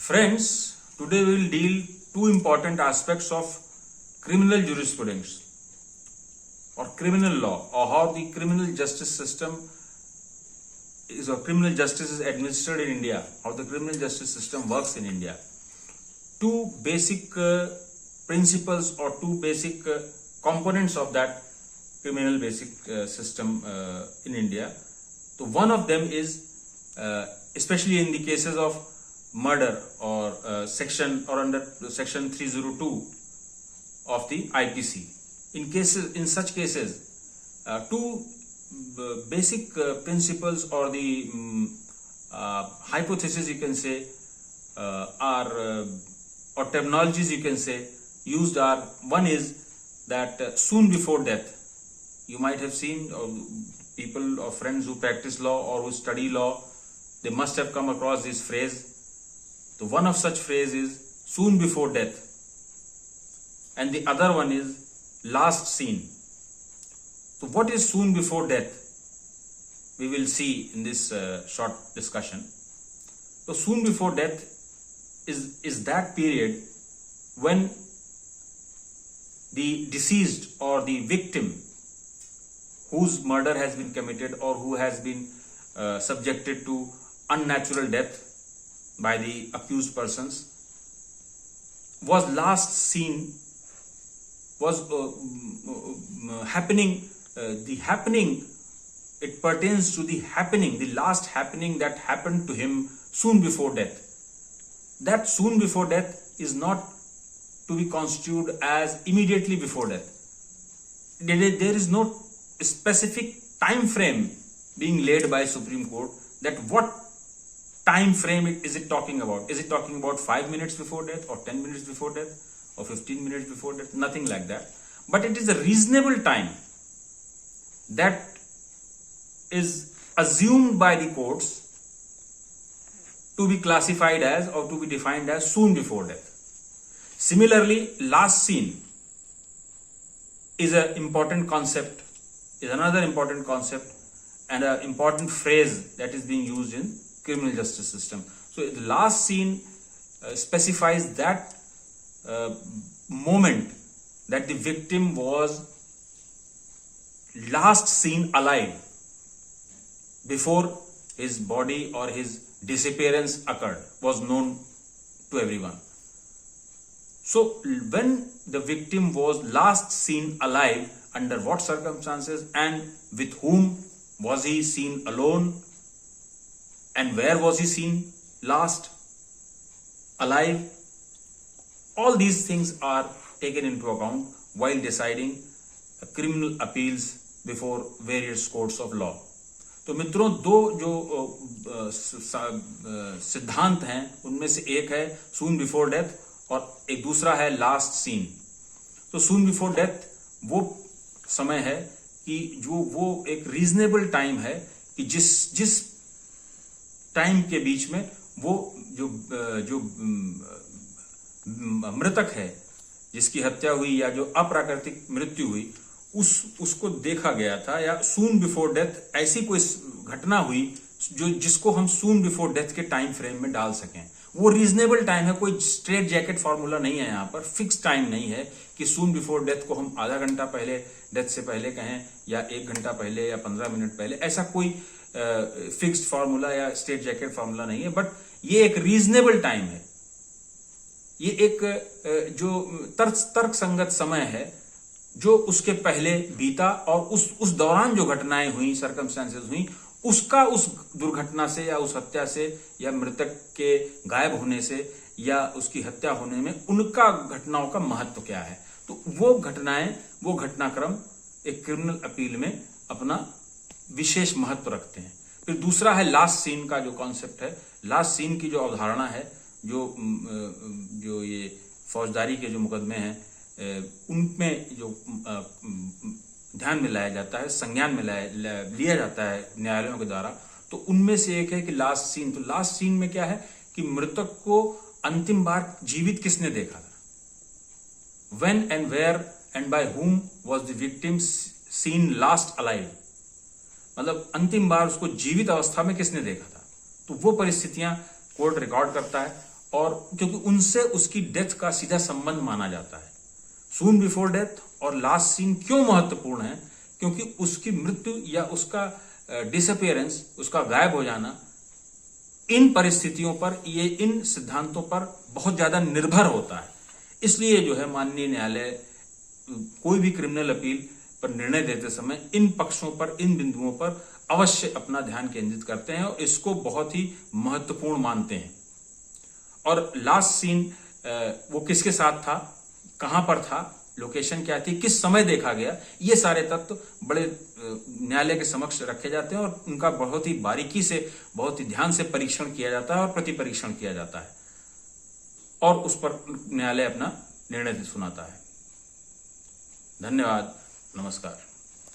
Friends, today we will deal two important aspects of criminal jurisprudence or criminal law, or how the criminal justice system is, or criminal justice is administered in India, how the criminal justice system works in India. Two basic principles or two basic components of that criminal basic system in India. So one of them is especially in the cases of murder or section or under section 302 of the IPC. In such cases, two basic principles or the hypotheses you can say are or terminologies you can say used are, one is that soon before death. You might have seen people or friends who practice law or who study law, they must have come across this phrase. So one of such phrase is soon before death, and the other one is last seen. So what is soon before death? We will see in this short discussion. So soon before death is that period when the deceased or the victim whose murder has been committed or who has been subjected to unnatural death by the accused persons was last seen, was happening, the happening, it pertains to the happening, the last happening that happened to him soon before death. That soon before death is not to be constituted as immediately before death. There is no specific time frame being laid by Supreme Court that what time frame is it talking about. Is it talking about 5 minutes before death or 10 minutes before death or 15 minutes before death? Nothing like that. But it is a reasonable time that is assumed by the courts to be classified as or to be defined as soon before death. Similarly, last seen is an important concept, is another important concept and an important phrase that is being used in criminal justice system. So the last seen specifies that moment that the victim was last seen alive before his body or his disappearance occurred, was known to everyone. So when the victim was last seen alive, under what circumstances and with whom was he seen alone, and where was he seen last alive? All these things are taken into account while deciding criminal appeals before various courts of law. तो मित्रों, दो जो सिद्धांत हैं उनमें से एक है सून बिफोर डेथ और एक दूसरा है लास्ट सीन. तो सून बिफोर डेथ वो समय है कि जो वो एक रीजनेबल टाइम है कि जिस टाइम के बीच में वो जो मृतक है, जिसकी हत्या हुई या जो अप्राकृतिक मृत्यु हुई, उसको देखा गया था, या सून बिफोर डेथ ऐसी कोई घटना हुई जिसको हम सून बिफोर डेथ के टाइम फ्रेम में डाल सकें. वो रीजनेबल टाइम है, कोई स्ट्रेट जैकेट फॉर्मूला नहीं है, यहाँ पर फिक्स टाइम नहीं है कि सून बिफोर डेथ को हम आधा घंटा पहले डेथ से पहले कहें या 1 घंटा पहले या 15 मिनट पहले. ऐसा कोई फिक्स्ड फॉर्मूला या स्ट्रेट जैकेट फॉर्मूला नहीं है, बट ये एक रीजनेबल टाइम है. ये एक जो तर्क संगत समय है जो उसके पहले बीता और उस दौरान जो घटनाएं हुई, सर्कमस्टेंसेस हुई, उसका उस दुर्घटना से या उस हत्या से या मृतक के गायब होने से या उसकी हत्या होने में उनका घटनाओं का महत्व क्या है. तो वो घटनाएं, वो घटनाक्रम एक क्रिमिनल अपील में अपना विशेष महत्व रखते हैं. फिर दूसरा है लास्ट सीन का जो कॉन्सेप्ट है. लास्ट सीन की जो अवधारणा है, जो ये फौजदारी के जो मुकदमे हैं उनमें जो ध्यान में लाया जाता है, संज्ञान में लिया जाता है न्यायालयों के द्वारा, तो उनमें से एक है कि लास्ट सीन. तो लास्ट सीन में क्या है कि मृतक को अंतिम बार जीवित किसने देखा था. When and where and by whom was the victim seen last alive, मतलब अंतिम बार उसको जीवित अवस्था में किसने देखा था. तो वो परिस्थितियां कोर्ट रिकॉर्ड करता है और क्योंकि उनसे उसकी डेथ का सीधा संबंध माना जाता है। सून बिफोर डेथ और लास्ट सीन क्यों महत्वपूर्ण है? क्योंकि उसकी मृत्यु या उसका डिसअपियरेंस, उसका गायब हो जाना, इन परिस्थितियों पर, ये इन सिद्धांतों पर बहुत ज्यादा निर्भर होता है। इसलिए जो है माननीय न्यायालय कोई भी क्रिमिनल अपील पर निर्णय देते समय इन पक्षों पर, इन बिंदुओं पर अवश्य अपना ध्यान केंद्रित करते हैं और इसको बहुत ही महत्वपूर्ण मानते हैं। और लास्ट सीन वो किसके साथ था, कहां पर था, लोकेशन क्या थी, किस समय देखा गया, ये सारे तत्व बड़े न्यायालय के समक्ष रखे जाते हैं और उनका बहुत ही बारीकी से, बहुत ही ध्यान से परीक्षण किया जाता है और प्रतिपरीक्षण किया जाता है और उस पर न्यायालय अपना निर्णय सुनाता है। धन्यवाद, नमस्कार।